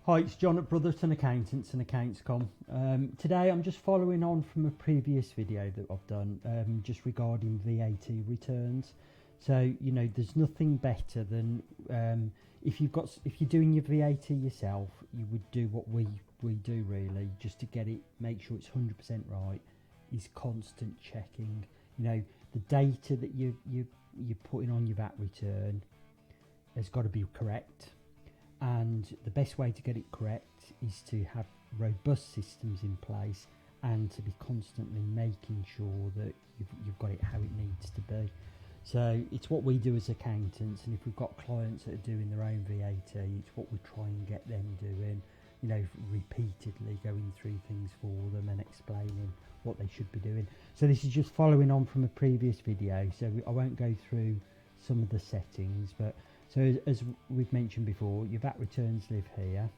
Hi, it's John at Brotherton-accountscom. Today I'm just following on from a previous video that I've done just regarding VAT returns. So, you know, there's nothing better than if you're doing your VAT yourself, you would do what we do really, just to get it, make sure it's 100% right, is constant checking. You know, the data that you're putting on your VAT return has got to be correct. And the best way to get it correct is to have robust systems in place and to be constantly making sure that you've got it how it needs to be. So it's what we do as accountants, and if we've got clients that are doing their own VAT, it's what we try and get them doing, you know, repeatedly going through things for them and explaining what they should be doing. So this is just following on from a previous video, so I won't go through some of the settings, but so as we've mentioned before, your VAT returns live here,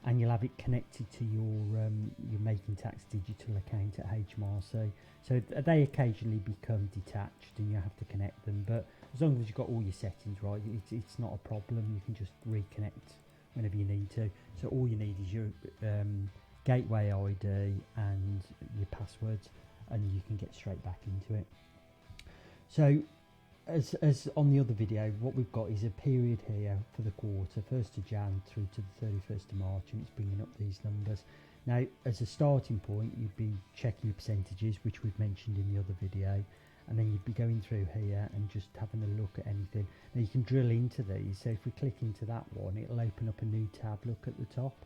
and you'll have it connected to your Making Tax digital account at HMRC. So they occasionally become detached, and you have to connect them. But as long as you've got all your settings right, it's not a problem. You can just reconnect whenever you need to. So all you need is your gateway ID and your passwords, and you can get straight back into it. So, as on the other video, what we've got is a period here for the quarter, 1st of Jan through to the 31st of March, and it's bringing up these numbers. Now, as a starting point, you'd be checking your percentages, which we've mentioned in the other video, and then you'd be going through here and just having a look at anything. Now, you can drill into these, so if we click into that one, it'll open up a new tab, look at the top,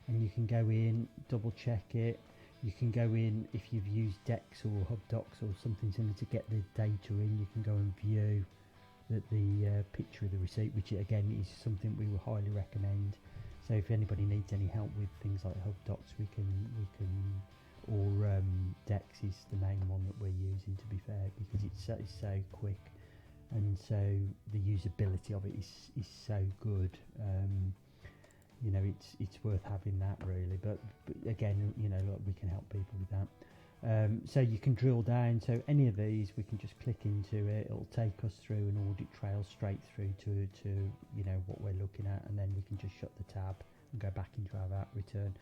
and you can go in, double check it. You can go in, if you've used Dex or HubDocs or something similar to get the data in, you can go and view the picture of the receipt, which again is something we would highly recommend. So if anybody needs any help with things like HubDocs, we can or Dex is the main one that we're using, to be fair, because it's so quick, and so the usability of it is so good. You know, it's worth having that really, but again, you know, look, we can help people with that. So you can drill down, so any of these we can just click into it, it'll take us through an audit trail straight through to you know what we're looking at, and then we can just shut the tab and go back into our VAT return.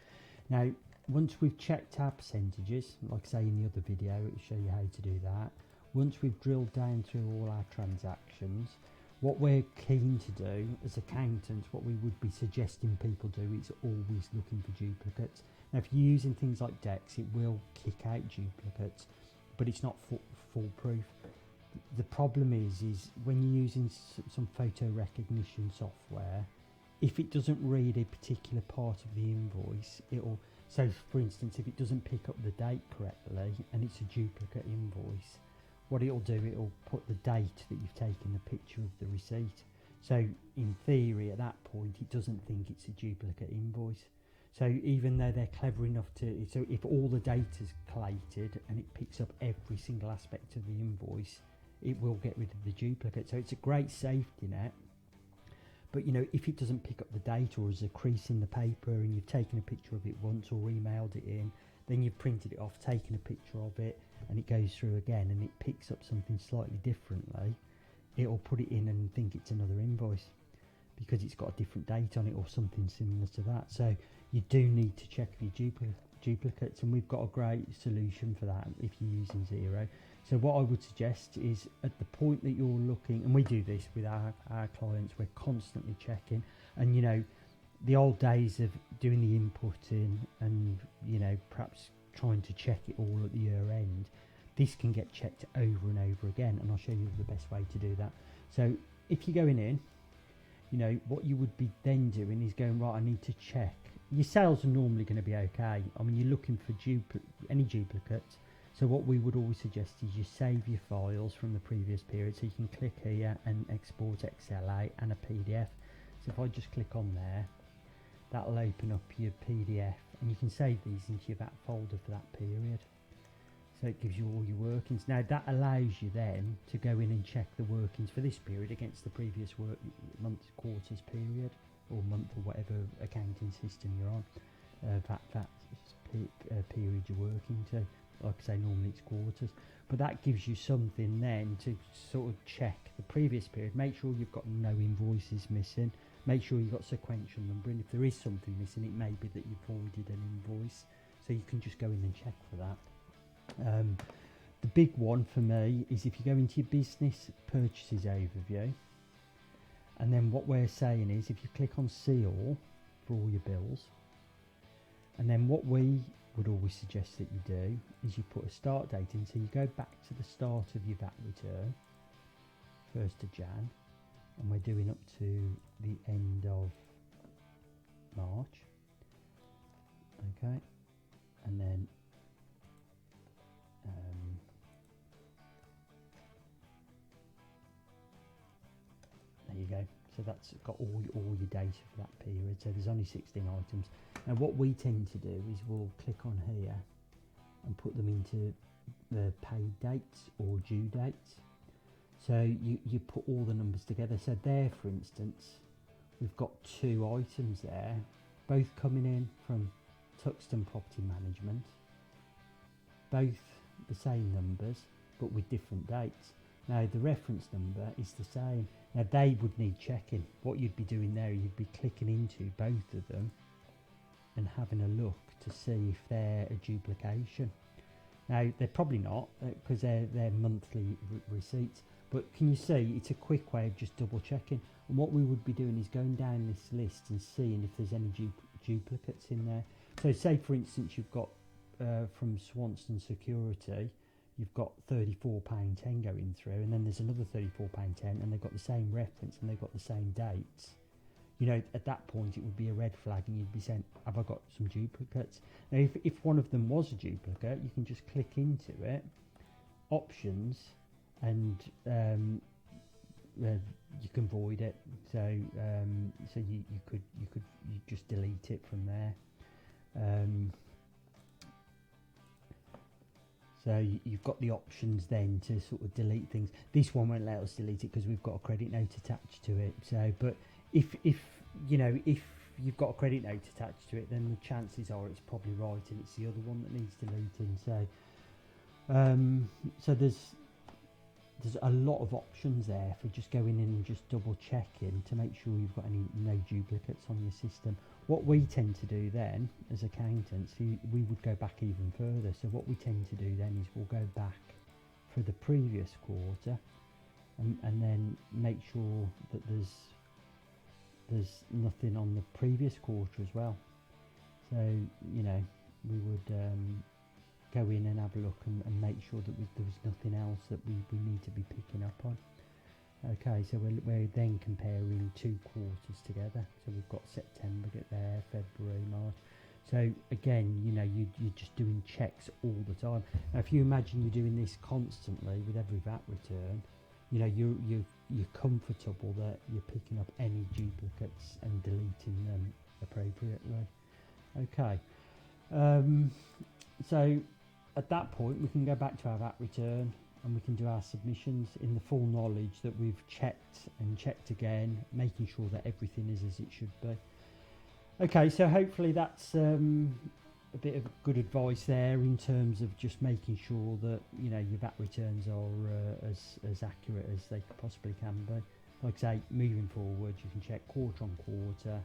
Now once we've checked our percentages, like I say in the other video, it'll show you how to do that. Once we've drilled down through all our transactions, what we're keen to do as accountants, what we would be suggesting people do, is always looking for duplicates. Now if you're using things like Dex, it will kick out duplicates, but it's not foolproof. The problem is when you're using some photo recognition software, if it doesn't read a particular part of the invoice, it'll, so for instance, if it doesn't pick up the date correctly and it's a duplicate invoice, what it'll do, it'll put the date that you've taken the picture of the receipt. So in theory, at that point, it doesn't think it's a duplicate invoice. So even though they're clever enough to, so if all the data's collated and it picks up every single aspect of the invoice, it will get rid of the duplicate. So it's a great safety net. But you know, if it doesn't pick up the data, or there's a crease in the paper and you've taken a picture of it once or emailed it in, then you've printed it off, taken a picture of it, and it goes through again and it picks up something slightly differently, it'll put it in and think it's another invoice because it's got a different date on it or something similar to that. So you do need to check for your duplicates, and we've got a great solution for that if you're using XERO. So what I would suggest is, at the point that you're looking, and we do this with our clients, we're constantly checking, and you know, the old days of doing the inputting and, you know, perhaps trying to check it all at the year end, this can get checked over and over again, and I'll show you the best way to do that. So if you're going in, you know, what you would be then doing is going, right, I need to check. Your sales are normally going to be okay. I mean, you're looking for any duplicates. So what we would always suggest is you save your files from the previous period. So you can click here and export XLA and a PDF. So if I just click on there, that'll open up your PDF, and you can save these into your VAT folder for that period. So it gives you all your workings. Now that allows you then to go in and check the workings for this period against the previous quarter's period, or month, or whatever accounting system you're on, that period you're working to. Like I say, normally it's quarters, but that gives you something then to sort of check the previous period, make sure you've got no invoices missing, make sure you've got sequential number, and if there is something missing, it may be that you've voided an invoice, so you can just go in and check for that. The big one for me is if you go into your business purchases overview, and then what we're saying is if you click on see all for all your bills, and then what we would always suggest that you do is you put a start date in, so you go back to the start of your VAT return, 1st of Jan, and we're doing up to the end of March, okay, and then there you go. So that's got all your data for that period. So there's only 16 items. Now what we tend to do is we'll click on here and put them into the paid dates or due dates. So you put all the numbers together. So there, for instance, we've got 2 items there, both coming in from Tuxton Property Management, both the same numbers but with different dates. Now the reference number is the same. Now they would need checking. What you'd be doing there, you'd be clicking into both of them and having a look to see if they're a duplication. Now they're probably not, because they're monthly receipts, but can you see it's a quick way of just double checking. And what we would be doing is going down this list and seeing if there's any duplicates in there. So say for instance you've got from Swanston Security, you've got £34.10 going through, and then there's another £34.10, and they've got the same reference and they've got the same dates. You know, at that point it would be a red flag, and you'd be saying, have I got some duplicates? Now if one of them was a duplicate, you can just click into it, options, and you can void it. So so you could just delete it from there. So you've got the options then to sort of delete things. This one won't let us delete it because we've got a credit note attached to it. So, but if you know, if you've got a credit note attached to it, then the chances are it's probably right, and it's the other one that needs deleting. So, so there's a lot of options there for just going in and just double checking to make sure you've got no duplicates on your system. What we tend to do then as accountants, we would go back even further. So what we tend to do then is we'll go back for the previous quarter and then make sure that there's nothing on the previous quarter as well. So you know, we would go in and have a look and make sure that there was nothing else that we need to be picking up on. Okay, so we're then comparing 2 quarters together. So we've got September there, February, March. So again, you know, you're just doing checks all the time. Now, if you imagine you're doing this constantly with every VAT return, you know, you're comfortable that you're picking up any duplicates and deleting them appropriately. Okay, so at that point we can go back to our VAT return and we can do our submissions in the full knowledge that we've checked and checked again, making sure that everything is as it should be. Okay, so hopefully that's a bit of good advice there in terms of just making sure that, you know, your VAT returns are as accurate as they possibly can be. Like I say, moving forward, you can check quarter on quarter,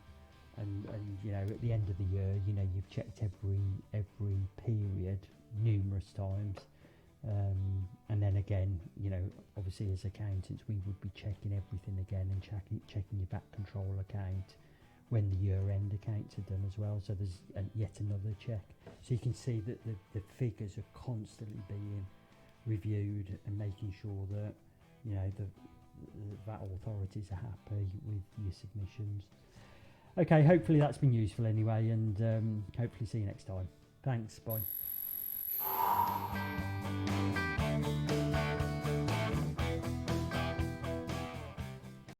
and you know, at the end of the year, you know, you've checked every period numerous times. And then again, you know, obviously as accountants we would be checking everything again and checking your VAT control account when the year-end accounts are done as well. So there's yet another check. So you can see that the figures are constantly being reviewed and making sure that, you know, the VAT authorities are happy with your submissions. Okay, hopefully that's been useful anyway, and hopefully see you next time. Thanks, bye.